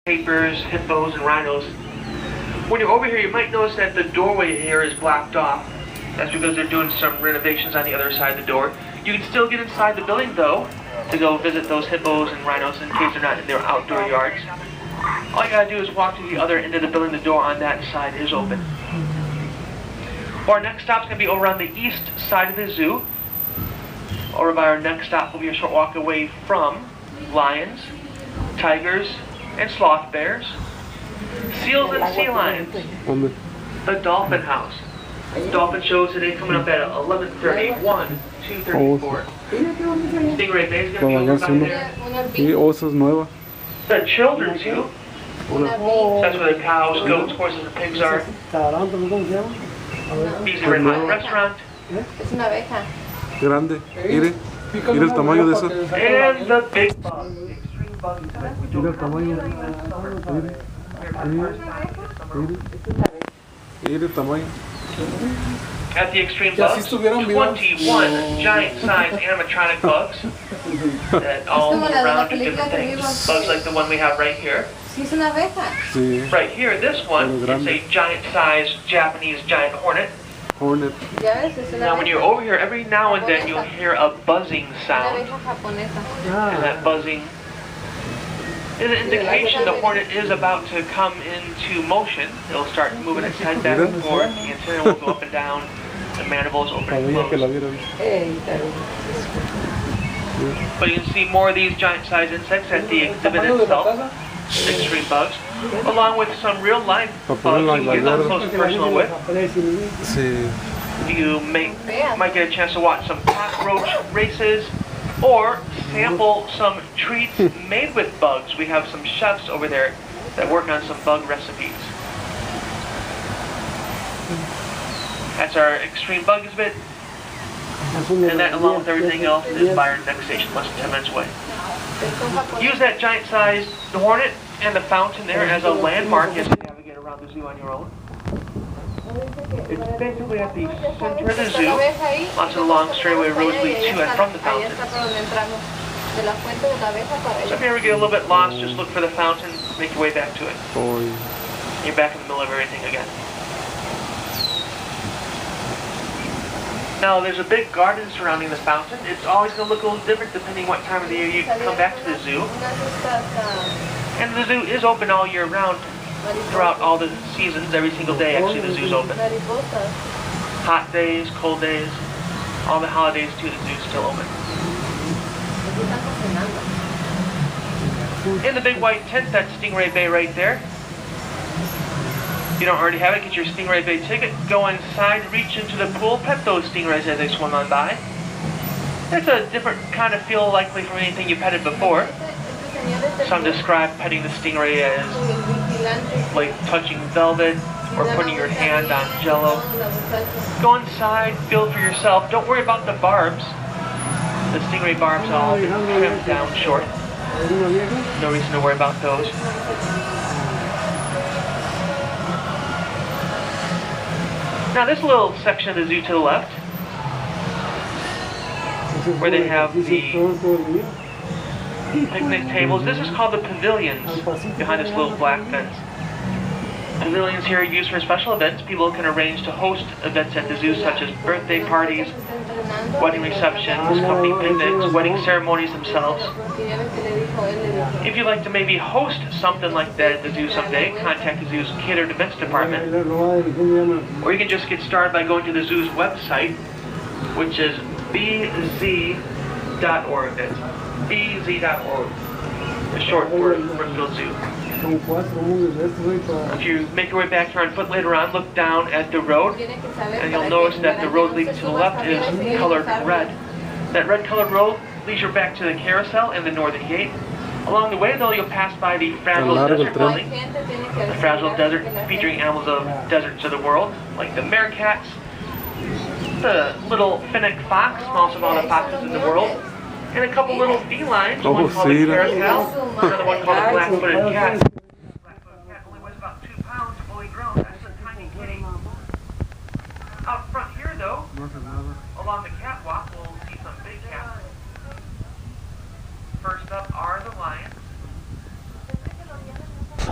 tapirs, hippos, and rhinos. When you're over here, you might notice that the doorway here is blocked off. That's because they're doing some renovations on the other side of the door. You can still get inside the building, though, to go visit those hippos and rhinos in case they're not in their outdoor yards. All you gotta do is walk to the other end of the building. The door on that side is open. Well, our next stop's gonna be over on the east side of the zoo. Over by our next stop will be a short walk away from lions, tigers, and sloth bears, seals and sea lions, the dolphin house. Dolphin shows today coming up at 11:30, 1, 2:34. Stingray Bay is going to be over by there. Y osos nuevas. The children's zoo. That's where the cows, goats, horses, and pigs are. Beasley Red Hot Restaurant. Es una abeja. Grande. Mire. Mire el tamaño de eso. And the big bug. The extreme bug. Mire el tamaño. Mire el tamaño. At the extreme bugs, 21 giant-sized animatronic bugs that all move around do different things. Bugs like the one we have right here. Sí, es una abeja. Sí. Right here, this one is a giant-sized Japanese giant hornet. Hornet. Ya ves, es una Now, when abeja. you're over here, every now and then you'll hear a buzzing Una sound, abeja japonesa. and that buzzing is an indication the hornet is about to come into motion. It'll start moving its head back and forth, the antenna will go up and down, the mandibles open and Sabía que la close. vieron. But you can see more of these giant-sized insects at the exhibit itself, extreme bugs, along with some real-life bugs you can get up close and personal with. Sí. You might get a chance to watch some cockroach races or sample some treats made with bugs. We have some chefs over there that work on some bug recipes. That's our extreme bug exhibit, and that along with everything else is by our next station, less than 10 minutes away. Use that giant-sized hornet and the fountain there as a landmark as you navigate around the zoo on your own. It's basically at the center of the zoo. Lots of long straightaway roads lead to and from the fountain. So if you ever get a little bit lost, just look for the fountain, make your way back to it. Hoy. You're back in the middle of everything again. Now there's a big garden surrounding the fountain. It's always going to look a little different depending what time of the year you come back to the zoo. And the zoo is open all year round throughout all the seasons. Every single day actually the zoo's open. Hot days, cold days, all the holidays too, the zoo's still open. In the big white tent, that's Stingray Bay right there. If you don't already have it, get your Stingray Bay ticket, go inside, reach into the pool, pet those stingrays as they swim on by. It's a different kind of feel likely from anything you petted before. Some describe petting the stingray as like touching velvet or putting your hand on jello. Go inside, feel for yourself. Don't worry about the barbs. The stingray barbs are all trimmed down short. No reason to worry about those. Now this little section of the zoo to the left, where they have the picnic tables, this is called the pavilions, behind this little black fence. Pavilions here are used for special events. People can arrange to host events at the zoo such as birthday parties, wedding receptions, company picnics, wedding ceremonies themselves. If you'd like to maybe host something like that at the zoo someday, contact the zoo's catered events department. Or you can just get started by going to the zoo's website, which is bz.org. That's bz.org, the short for Brookfield Zoo. If you make your way back here on foot later on, look down at the road, and you'll notice that the road leading to the left is colored red. That red colored road leads you back to the carousel and the northern gate. Along the way, though, you'll pass by the Fragile Desert building. The Fragile Desert featuring animals of deserts of the world, like the meerkats, the little finnick fox, smallest of all the foxes in the world, and a couple little felines, one called the caracal, another one called the black-footed cat. The black-footed cat only weighs about 2 pounds, fully grown. That's a tiny kitty. Out front here, though, along the catwalk, we'll see some big cats. First up are the lions.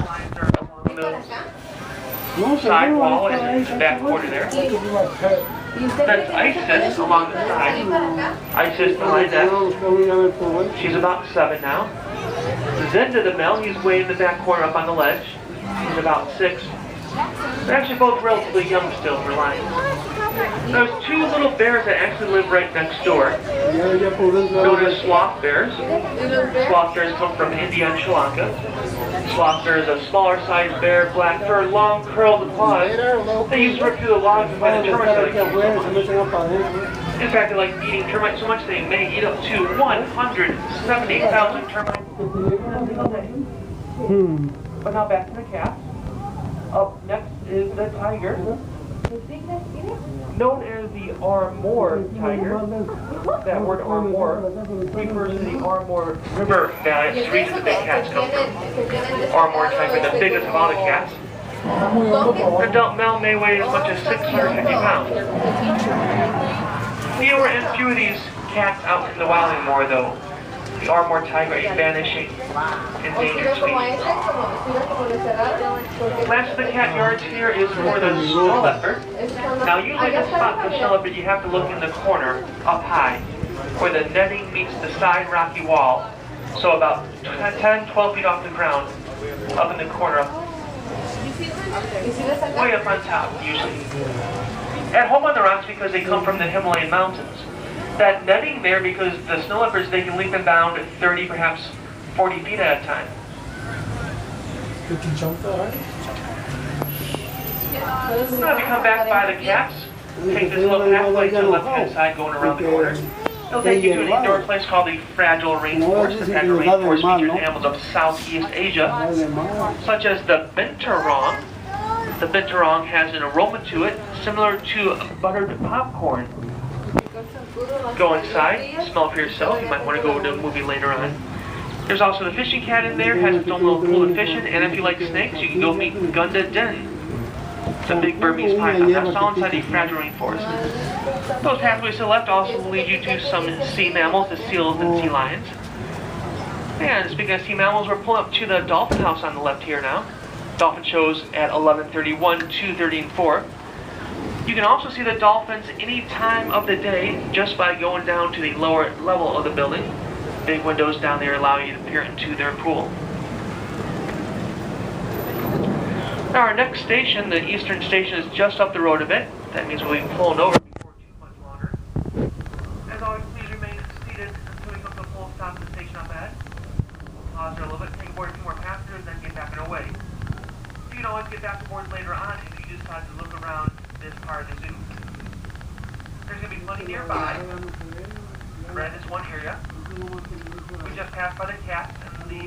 lines are along ¿Y por the acá? side wall and in the back corner there. ¿Y usted That's cree que Isis se along the puede side. ir para acá? Isis the lioness. She's about 7 now. Zenda the male, he's way in the back corner up on the ledge. He's about 6. They're actually both relatively young still for lions. There's 2 little bears that actually live right next door, known as sloth bears. ¿Y los ve? Sloth bears come from India and Sri Lanka. Sloth bear is a smaller sized bear, black fur, long curled claws. They use to rip through the logs and find the termites that they kill so much. In fact, they like eating termites so much they may eat up to 170,000 termites a day. But now back to the cats. Up next is the tiger, known as the Armour tiger. That word Armour refers to the Armour River Valley. It's the region the big cats come from. Armour tiger, the biggest of all the cats. The adult male may weigh as much as 650 pounds. Fewer and fewer of these cats out in the wild anymore, though. The Armour tiger is vanishing, endangered species. Last of the cat yards here is for the snow leopard. Now usually to spot the snow leopard you have to look in the corner, up high, where the netting meets the side rocky wall. So about 10-12 feet off the ground, up in the corner, way up on top usually. At home on the rocks because they come from the Himalayan mountains. That netting there because the snow leopards, they can leap and bound 30, perhaps 40 feet at a time. Did you jump that high? Now if you come back by the cats, take this little pathway to the left-hand side going around the corner. It'll take you to an indoor place called the Fragile Rainforest. The Fragile Rainforest features animals of Southeast Asia, such as the binturong. The binturong has an aroma to it similar to buttered popcorn. Go inside, smell for yourself. You might want to go to a movie later on. There's also the fishing cat in there, has its own little pool of fishing, and if you like snakes, you can go meet Gunda Den, the big Burmese python. That's all inside the Fragile Rainforest. Those pathways to the left also will lead you to some sea mammals, the seals and sea lions. And speaking of sea mammals, we're pulling up to the dolphin house on the left here now. Dolphin shows at 11:31, 2:30, and 4. You can also see the dolphins any time of the day just by going down to the lower level of the building. Big windows down there allow you to peer into their pool. Now our next station, the Eastern Station, is just up the road a bit. That means we'll be pulling over before too much longer. As always, please remain seated until we come to a full stop at the station up ahead. Pause there a little bit, take aboard a few more passengers, then get back on our way. You can always get back aboard later on if you decide to look around this part of the zoo. There's going to be plenty nearby. Red is one area. We just passed by the cats and the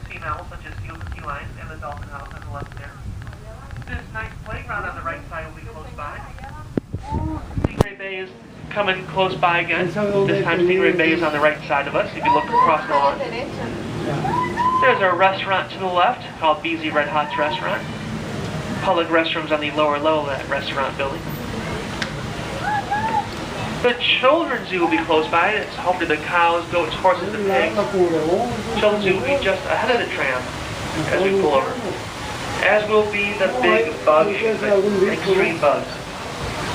sea mammals such as seals and sea lions and the dolphin house on the left there. This nice playground on the right side will be close by. Stingray Bay is coming close by again. This time Stingray Bay is on the right side of us if you look across the lawn. There's a restaurant to the left called BZ Red Hot's Restaurant. Public restrooms on the lower level of that restaurant building. The children's zoo will be close by. It's home to the cows, goats, horses, and pigs. Children's zoo will be just ahead of the tram as we pull over. As will be the big bug exhibit, Extreme Bugs.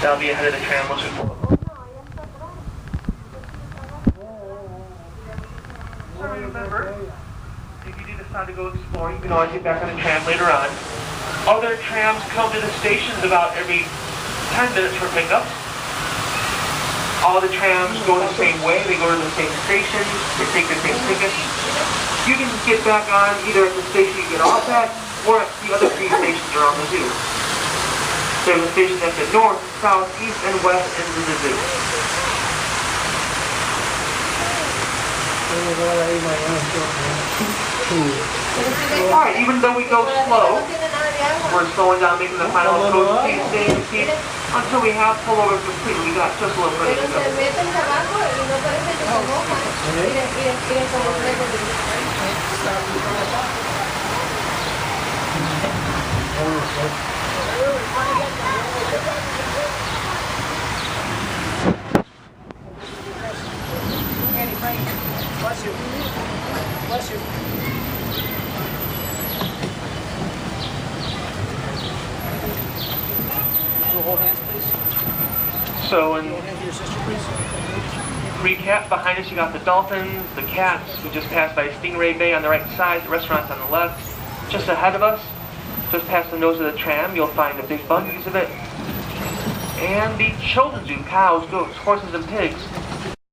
That'll be ahead of the tram once we pull over. So remember, if you do decide to go exploring, you can always get back on the tram later on. Other trams come to the stations about every 10 minutes for pickups. All the trams go the same way. They go to the same station. They take the same tickets. You can get back on either at the station you get off at or at the other 3 stations around the zoo. There's a station at the north, south, east, and west ends of the zoo. Alright, even though we go slow, we're slowing down, making the final approach, staying the seat until we have pullover completely. We got just a little further to go. Bless you. Bless you. So in recap, behind us you got the dolphins, the cats. We just passed by Stingray Bay on the right side, the restaurant's on the left. Just ahead of us, just past the nose of the tram, you'll find the big buggies of it. And the children's zoo, cows, goats, horses, and pigs.